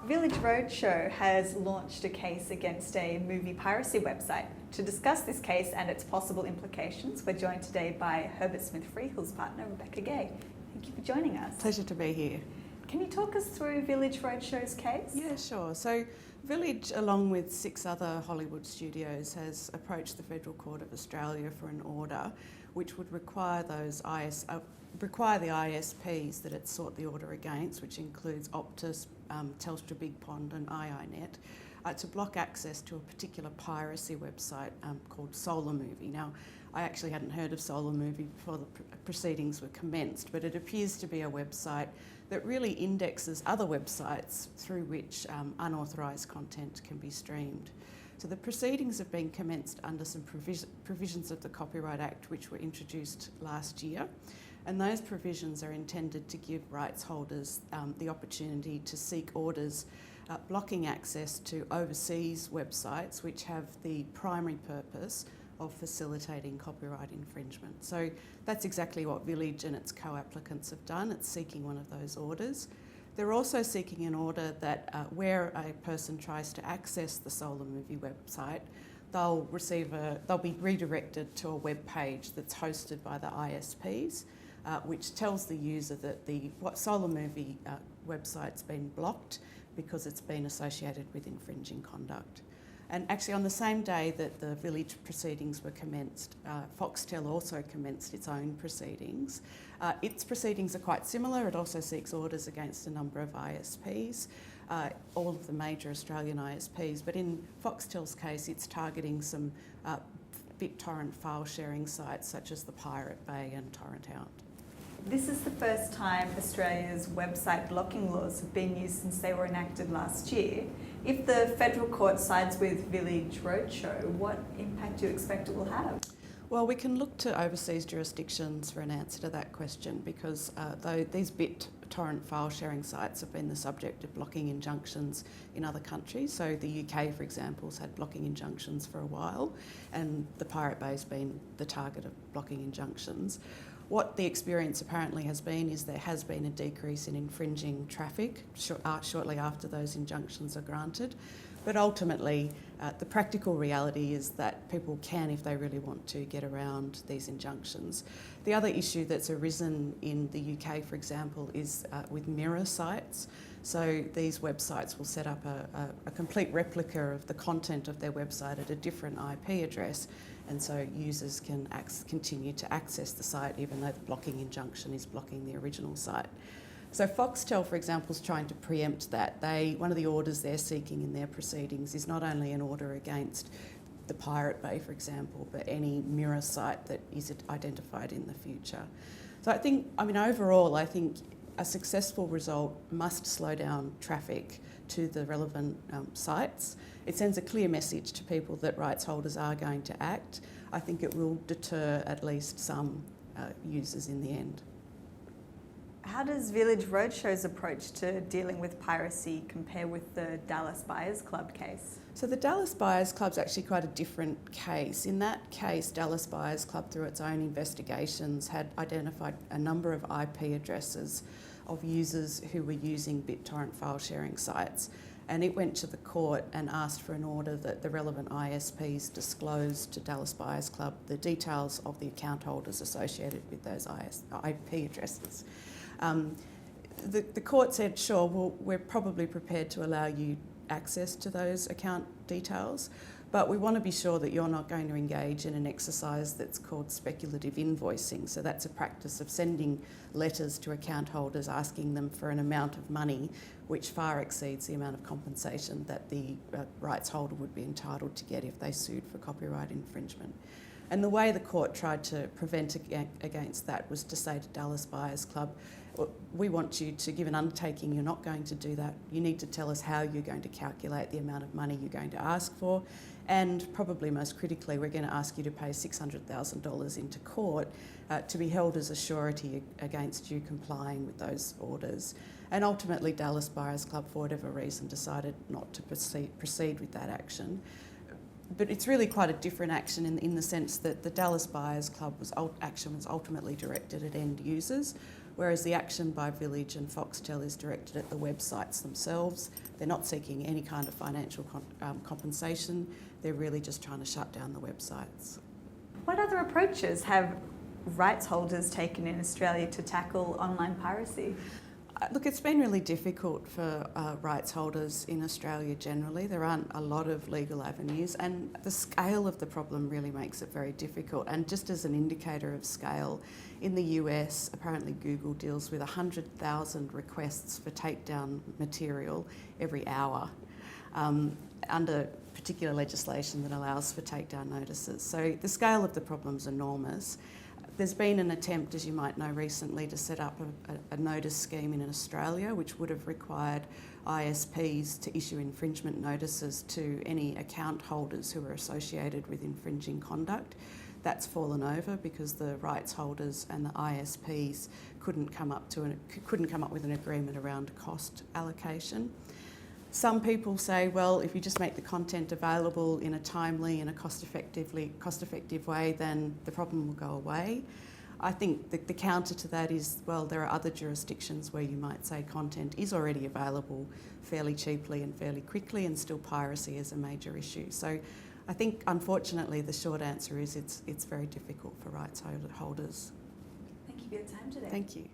Village Roadshow has launched a case against a movie piracy website. To discuss this case and its possible implications, we're joined today by Herbert Smith Freehill's partner, Rebecca Gay. Thank you for joining us. Pleasure to be here. Can you talk us through Village Roadshow's case? Yeah, sure. So Village, along with 6 other Hollywood studios, has approached the Federal Court of Australia for an order which would require require the ISPs that it sought the order against, which includes Optus, Telstra Big Pond and iiNet, to block access to a particular piracy website called Solar Movie. Now, I actually hadn't heard of Solar Movie before the proceedings were commenced, but it appears to be a website that really indexes other websites through which unauthorised content can be streamed. So the proceedings have been commenced under some provisions of the Copyright Act which were introduced last year, and those provisions are intended to give rights holders the opportunity to seek orders blocking access to overseas websites which have the primary purpose of facilitating copyright infringement. So that's exactly what Village and its co-applicants have done. It's seeking one of those orders. They're also seeking an order that where a person tries to access the Solar Movie website, they'll be redirected to a web page that's hosted by the ISPs, which tells the user that the Solar Movie website's been blocked because it's been associated with infringing conduct. And actually on the same day that the Village proceedings were commenced, Foxtel also commenced its own proceedings. Its proceedings are quite similar. It also seeks orders against a number of ISPs, all of the major Australian ISPs, but in Foxtel's case it's targeting some BitTorrent file sharing sites such as the Pirate Bay and Torrent Out. This is the first time Australia's website blocking laws have been used since they were enacted last year. If the federal court sides with Village Roadshow, what impact do you expect it will have? Well, we can look to overseas jurisdictions for an answer to that question because though these BitTorrent file sharing sites have been the subject of blocking injunctions in other countries, so the UK, for example, has had blocking injunctions for a while, and the Pirate Bay has been the target of blocking injunctions. What the experience apparently has been is there has been a decrease in infringing traffic shortly after those injunctions are granted. But ultimately, the practical reality is that people can, if they really want to, get around these injunctions. The other issue that's arisen in the UK, for example, is with mirror sites. So these websites will set up a complete replica of the content of their website at a different IP address, and so users can continue to access the site even though the blocking injunction is blocking the original site. So Foxtel, for example, is trying to preempt that. One of the orders they're seeking in their proceedings is not only an order against the Pirate Bay, for example, but any mirror site that is identified in the future. So overall, I think a successful result must slow down traffic to the relevant sites. It sends a clear message to people that rights holders are going to act. I think it will deter at least some users in the end. How does Village Roadshow's approach to dealing with piracy compare with the Dallas Buyers Club case? So the Dallas Buyers Club's actually quite a different case. In that case, Dallas Buyers Club, through its own investigations, had identified a number of IP addresses of users who were using BitTorrent file sharing sites. And it went to the court and asked for an order that the relevant ISPs disclose to Dallas Buyers Club the details of the account holders associated with those IP addresses. The court said, sure, well, we're probably prepared to allow you access to those account details, but we want to be sure that you're not going to engage in an exercise that's called speculative invoicing. So that's a practice of sending letters to account holders asking them for an amount of money which far exceeds the amount of compensation that the rights holder would be entitled to get if they sued for copyright infringement. And the way the court tried to prevent against that was to say to Dallas Buyers Club, we want you to give an undertaking, you're not going to do that. You need to tell us how you're going to calculate the amount of money you're going to ask for. And probably most critically, we're going to ask you to pay $600,000 into court to be held as a surety against you complying with those orders. And ultimately, Dallas Buyers Club, for whatever reason, decided not to proceed with that action. But it's really quite a different action in the sense that the Dallas Buyers Club action was ultimately directed at end users, whereas the action by Village and Foxtel is directed at the websites themselves. They're not seeking any kind of financial compensation. They're really just trying to shut down the websites. What other approaches have rights holders taken in Australia to tackle online piracy? Look, it's been really difficult for rights holders in Australia generally. There aren't a lot of legal avenues, and the scale of the problem really makes it very difficult. And just as an indicator of scale, in the US, apparently Google deals with 100,000 requests for takedown material every hour under particular legislation that allows for takedown notices. So the scale of the problem is enormous. There's been an attempt, as you might know recently, to set up a notice scheme in Australia which would have required ISPs to issue infringement notices to any account holders who are associated with infringing conduct. That's fallen over because the rights holders and the ISPs couldn't come up with an agreement around cost allocation. Some people say, well, if you just make the content available in a timely and a cost-effective way, then the problem will go away. I think the counter to that is, well, there are other jurisdictions where you might say content is already available fairly cheaply and fairly quickly, and still piracy is a major issue. So I think, unfortunately, the short answer is it's very difficult for rights holders. Thank you for your time today. Thank you.